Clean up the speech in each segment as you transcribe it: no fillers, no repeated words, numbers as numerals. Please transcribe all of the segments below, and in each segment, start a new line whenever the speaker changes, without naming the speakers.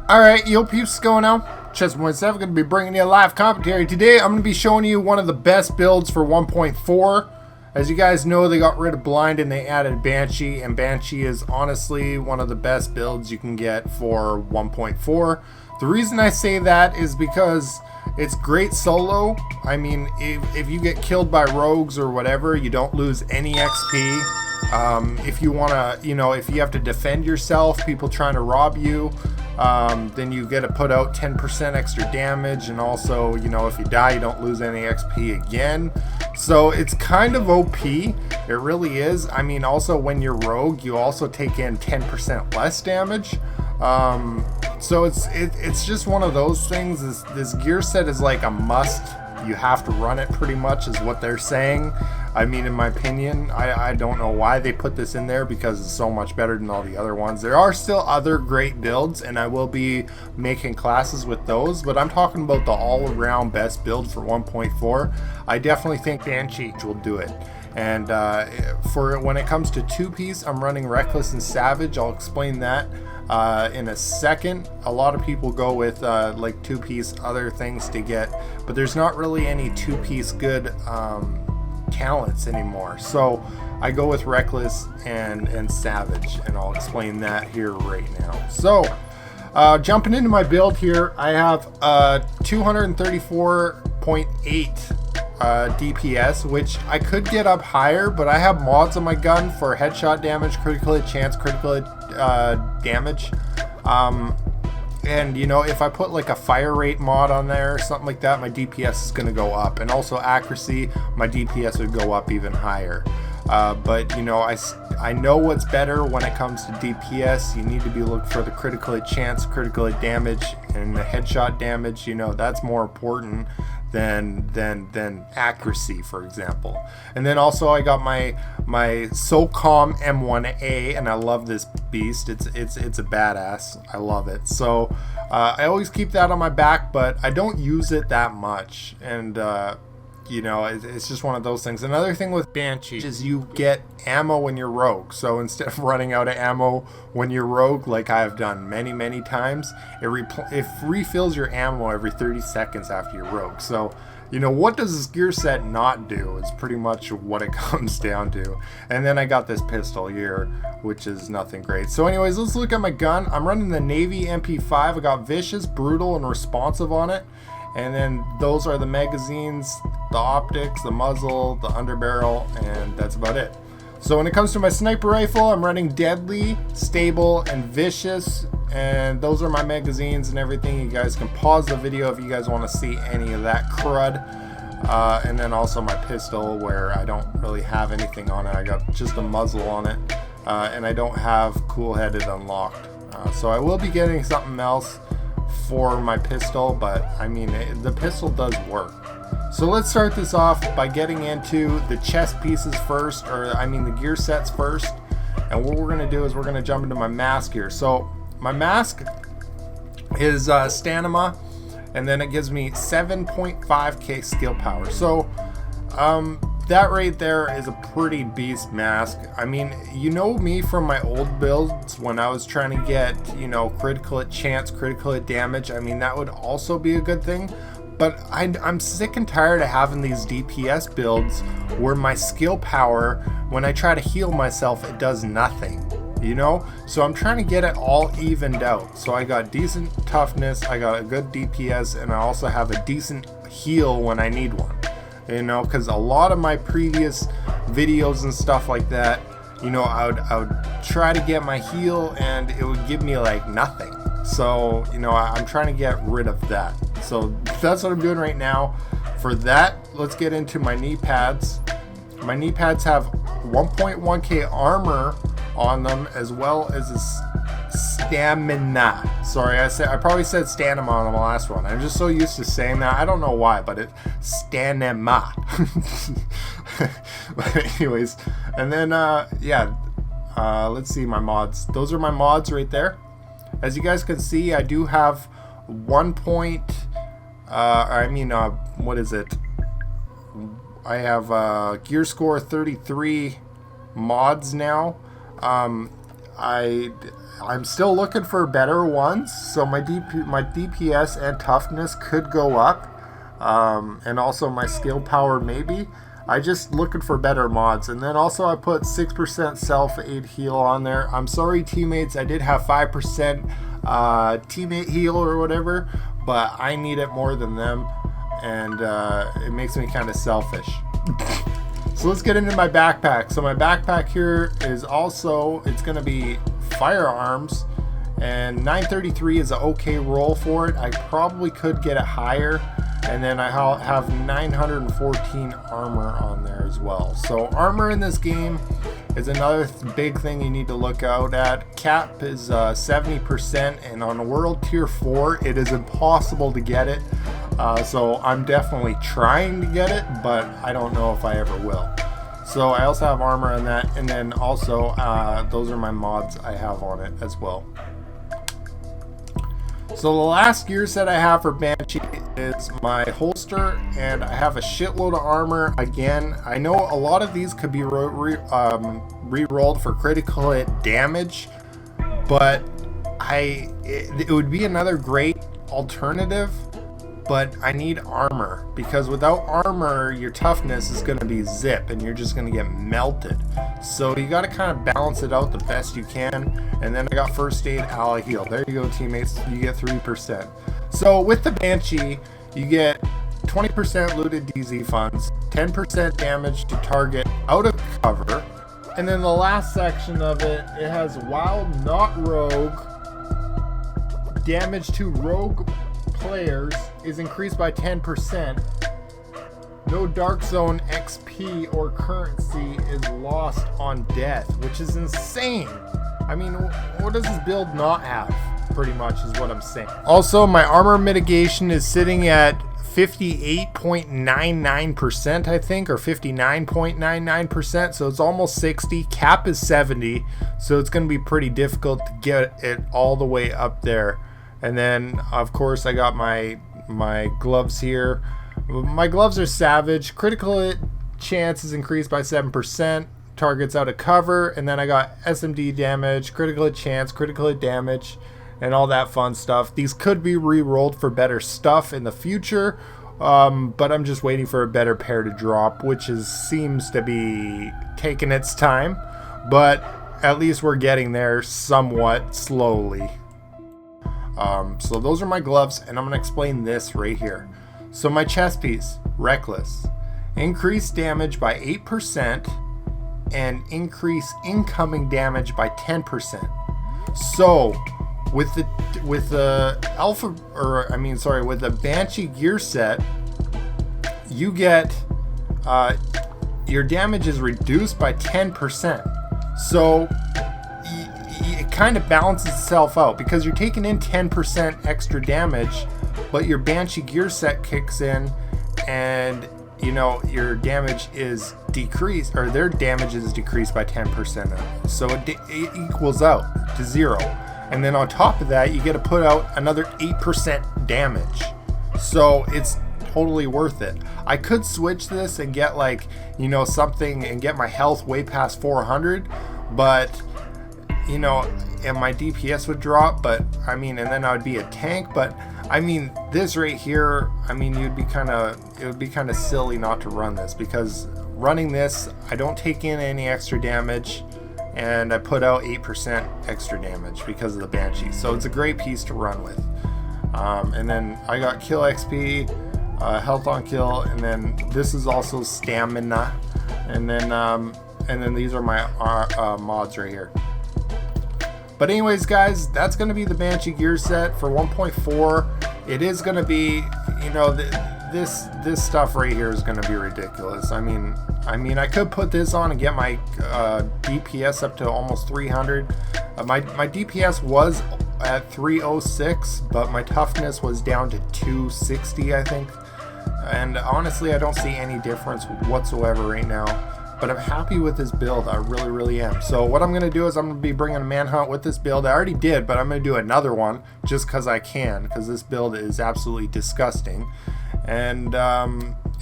Alright, yo peeps, what's going on? Chess.7 going to be bringing you a live commentary. Today I'm going to be showing you one of the best builds for 1.4. As you guys know, they got rid of Blind and they added Banshee, and Banshee is honestly one of the best builds you can get for 1.4. The reason I say that is because it's great solo. I mean, if you get killed by rogues or whatever, you don't lose any XP. If you want to, if you have to defend yourself, people trying to rob you, then you get to put out 10% extra damage, and also, if you die, you don't lose any XP again. So it's kind of OP. It really is. I mean, also when you're rogue, you also take in 10% less damage. So it's just one of those things. This gear set is like a must. You have to run it pretty much, is what they're saying. I mean, in my opinion, I don't know why they put this in there, because it's so much better than all the other ones. There are still other great builds, and I will be making classes with those, but I'm talking about the all-around best build for 1.4. I definitely think Banshee will do it. And for when it comes to two-piece, I'm running Reckless and Savage. I'll explain that in a second. A lot of people go with like two-piece other things to get, but there's not really any two-piece good talents anymore. So I go with Reckless and Savage, and I'll explain that here right now. So jumping into my build here, I have 234.8 DPS, which I could get up higher, but I have mods on my gun for headshot damage, critical hit chance, critical hit damage, and if I put like a fire rate mod on there or something like that, my DPS is going to go up, and also accuracy, my DPS would go up even higher. But I know what's better when it comes to DPS. You need to be looking for the critical hit chance, critical hit damage, and the headshot damage. That's more important than accuracy, for example. And then also I got my SOCOM M1A, and I love this beast. It's a badass. I love it. So I always keep that on my back, but I don't use it that much, and it's just one of those things. Another thing with Banshee is you get ammo when you're rogue. So instead of running out of ammo when you're rogue, like I have done many times, it refills your ammo every 30 seconds after you're rogue. So what does this gear set not do is pretty much what it comes down to. And then I got this pistol here, which is nothing great. So anyways, let's look at my gun. I'm running the Navy MP5. I got Vicious, Brutal, and Responsive on it. And then those are the magazines, the optics, the muzzle, the underbarrel, and that's about it. So when it comes to my sniper rifle, I'm running Deadly, Stable, and Vicious, and those are my magazines and everything. You guys can pause the video if you guys want to see any of that crud. And then also my pistol, where I don't really have anything on it. I got just a muzzle on it, and I don't have Cool-Headed unlocked. So I will be getting something else for my pistol, but I mean, the pistol does work. So let's start this off by getting into the chest pieces first, or I mean the gear sets first. And what we're going to do is we're going to jump into my mask here. So my mask is Stamina, and then it gives me 7.5k skill power. So that right there is a pretty beast mask. I mean, me from my old builds when I was trying to get, critical hit chance, critical hit damage. I mean, that would also be a good thing. But I'm sick and tired of having these DPS builds where my skill power, when I try to heal myself, it does nothing. So I'm trying to get it all evened out. So I got decent toughness, I got a good DPS, and I also have a decent heal when I need one. Because a lot of my previous videos and stuff like that, I would try to get my heal and it would give me like nothing. So, I'm trying to get rid of that. So that's what I'm doing right now. For that, let's get into my knee pads. My knee pads have 1.1k armor on them, as well as a stamina. Sorry, I probably said stamina on the last one. I'm just so used to saying that. I don't know why, but it's stamina. But anyways, and then let's see my mods. Those are my mods right there. As you guys can see, I do have what is it? I have gear score 33 mods now. I'm still looking for better ones, so my DPS and toughness could go up, and also my skill power maybe. I just looking for better mods. And then also I put 6% self-aid heal on there. I'm sorry teammates, I did have 5% teammate heal or whatever, but I need it more than them, and it makes me kind of selfish. So let's get into my backpack. So my backpack here is also, it's going to be firearms, and 933 is an okay roll for it. I probably could get it higher, and then I have 914 armor on there as well. So armor in this game is another big thing you need to look out at. Cap is 70%, and on World Tier 4 it is impossible to get it. So I'm definitely trying to get it, but I don't know if I ever will. So I also have armor on that, and then also those are my mods I have on it as well. So the last gear set I have for Banshee is my holster, and I have a shitload of armor. Again, I know a lot of these could be re-rolled for critical hit damage, but it would be another great alternative, but I need armor, because without armor your toughness is going to be zip and you're just going to get melted. So you got to kind of balance it out the best you can. And then I got first aid, ally heal. There you go teammates, you get 3%. So with the Banshee you get 20% looted DZ funds, 10% damage to target out of cover, and then the last section of it, it has wild not rogue. Damage to rogue players is increased by 10%. No dark zone XP or currency is lost on death, which is insane. I mean, what does this build not have? Pretty much is what I'm saying. Also, my armor mitigation is sitting at 58.99%, I think, or 59.99%, so it's almost 60. Cap is 70, so it's going to be pretty difficult to get it all the way up there. And then of course I got my gloves here. My gloves are savage. Critical hit chance is increased by 7%, targets out of cover, and then I got SMD damage, critical hit chance, critical hit damage, and all that fun stuff. These could be re-rolled for better stuff in the future, but I'm just waiting for a better pair to drop, which seems to be taking its time, but at least we're getting there somewhat slowly. So those are my gloves, and I'm going to explain this right here. So my chest piece, Reckless, increase damage by 8% and increase incoming damage by 10%. So with the Banshee gear set, you get your damage is reduced by 10%. So it kind of balances itself out, because you're taking in 10% extra damage, but your Banshee gear set kicks in, and you know your damage is decreased, or their damage is decreased by 10%. So it equals out to 0. And then on top of that, you get to put out another 8% damage. So it's totally worth it. I could switch this and get something and get my health way past 400, but and my DPS would drop, but and then I would be a tank. But this right here, it would be kind of silly not to run this, because running this, I don't take in any extra damage, and I put out 8% extra damage because of the Banshee. So it's a great piece to run with. And then I got kill XP, health on kill, and then this is also stamina, and then these are my mods right here. But anyways, guys, that's going to be the Banshee gear set for 1.4. It is going to be, this stuff right here is going to be ridiculous. I could put this on and get my DPS up to almost 300. My DPS was at 306, but my toughness was down to 260, I think. And honestly, I don't see any difference whatsoever right now. But I'm happy with this build. I really, really am. So what I'm going to do is I'm going to be bringing a manhunt with this build. I already did, but I'm going to do another one just because I can, because this build is absolutely disgusting. And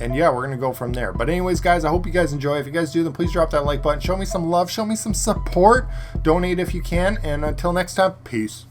And yeah, we're gonna go from there. But anyways, guys, I hope you guys enjoy. If you guys do, then please drop that like button. Show me some love. Show me some support. Donate if you can. And until next time, peace.